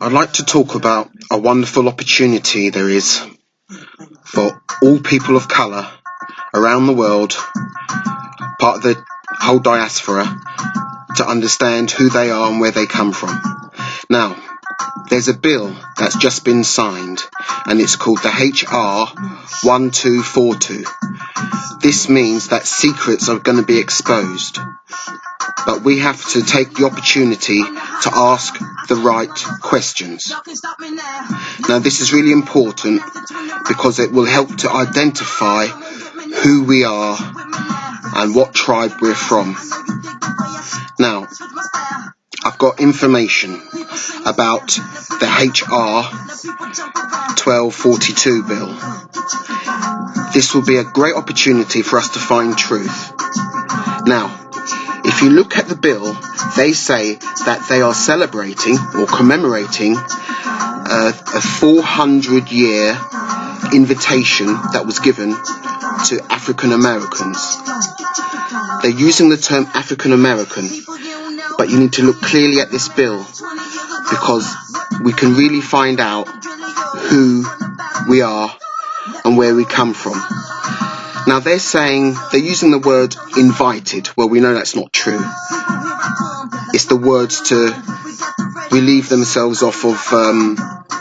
I'd like to talk about a wonderful opportunity there is for all people of colour around the world, part of the whole diaspora, to understand who they are and where they come from. Now, there's a bill that's just been signed and it's called the HR1242. This means that secrets are going to be exposed, but we have to take the opportunity to ask the right questions. Now, this is really important because it will help to identify who we are and what tribe we're from. Now, I've got information about the HR1242 bill. This will be a great opportunity for us to find truth. Now, if you look at the bill, they say that they are celebrating or commemorating a 400-year invitation that was given to African Americans. They're using the term African American, but you need to look clearly at this bill because we can really find out who we are and where we come from. Now they're using the word invited. Well, we know that's not true. It's the words to relieve themselves off of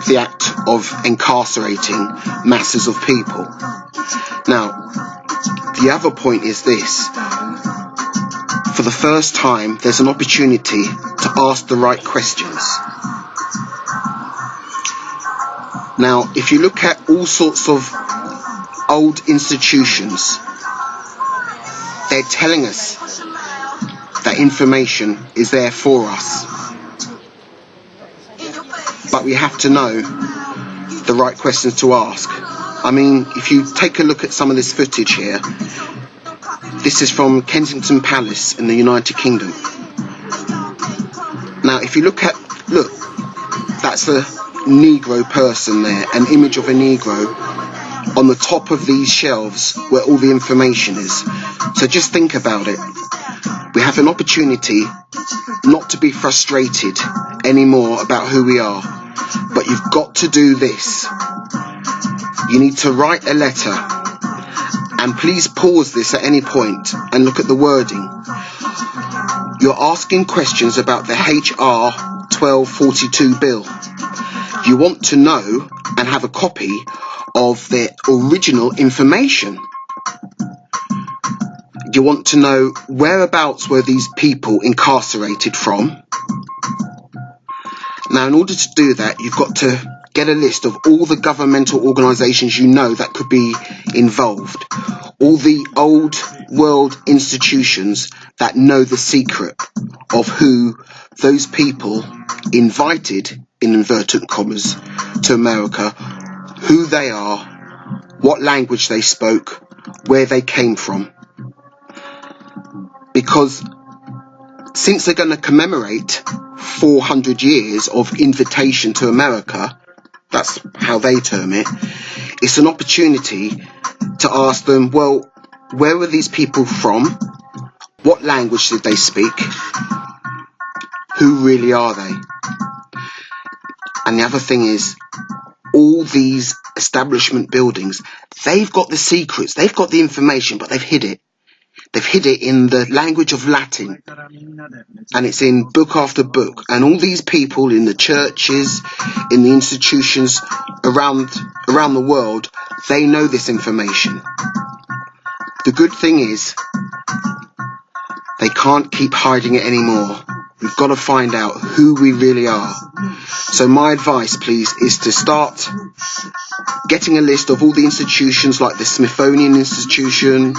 the act of incarcerating masses of people. Now, the other point is this. For the first time, there's an opportunity to ask the right questions. Now, if you look at all sorts of old institutions, they're telling us that information is there for us. But we have to know the right questions to ask. I mean, if you take a look at some of this footage here, this is from Kensington Palace in the United Kingdom. Now, if you look, that's a Negro person there, an image of a Negro on the top of these shelves where all the information is. So just think about it. We have an opportunity not to be frustrated anymore about who we are, but you've got to do this. You need to write a letter, and please pause this at any point and look at the wording. You're asking questions about the HR1242 bill. You want to know and have a copy of the original information. You want to know whereabouts were these people incarcerated from. Now, in order to do that, you've got to get a list of all the governmental organisations you know that could be involved. All the old world institutions that know the secret of who those people invited, in inverted commas, to America, who they are, what language they spoke, where they came from. Because since they're going to commemorate 400 years of invitation to America, that's how they term it, it's an opportunity to ask them, well, where were these people from? What language did they speak? Who really are they? And the other thing is, all these establishment buildings, they've got the secrets, they've got the information, but they've hid it. They've hid it in the language of Latin, and it's in book after book. And all these people in the churches, in the institutions around the world, they know this information. The good thing is, they can't keep hiding it anymore. We've got to find out who we really are. So my advice, please, is to start getting a list of all the institutions like the Smithsonian Institution,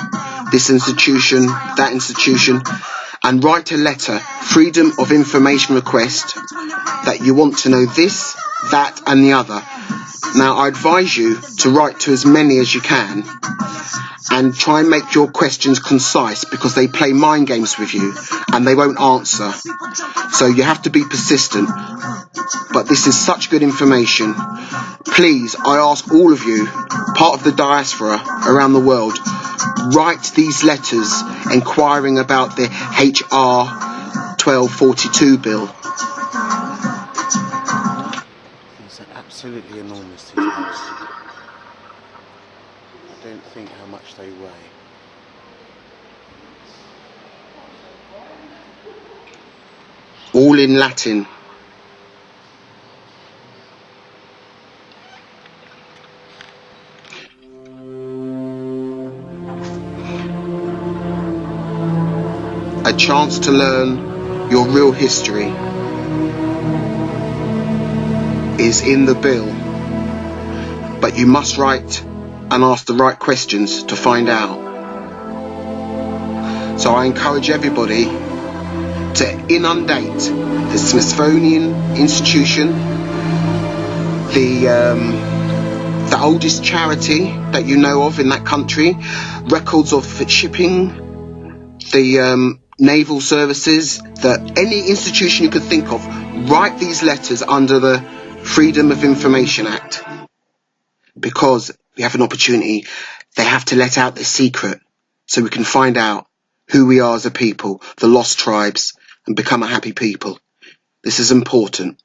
this institution, that institution, and write a letter, freedom of information request, that you want to know this, that, and the other. Now, I advise you to write to as many as you can and try and make your questions concise, because they play mind games with you and they won't answer. So you have to be persistent. But this is such good information. Please, I ask all of you, part of the diaspora around the world, write these letters inquiring about the HR1242 bill. absolutely enormous, these books. I don't think how much they weigh. All in Latin. A chance to learn your real history is in the bill, but you must write and ask the right questions to find out. So I encourage everybody to inundate the Smithsonian Institution, the oldest charity that you know of in that country, records of shipping, the naval services, any institution you could think of. Write these letters under the Freedom of Information Act, because we have an opportunity. They have to let out their secret so we can find out who we are as a people, the lost tribes, and become a happy people. This is important.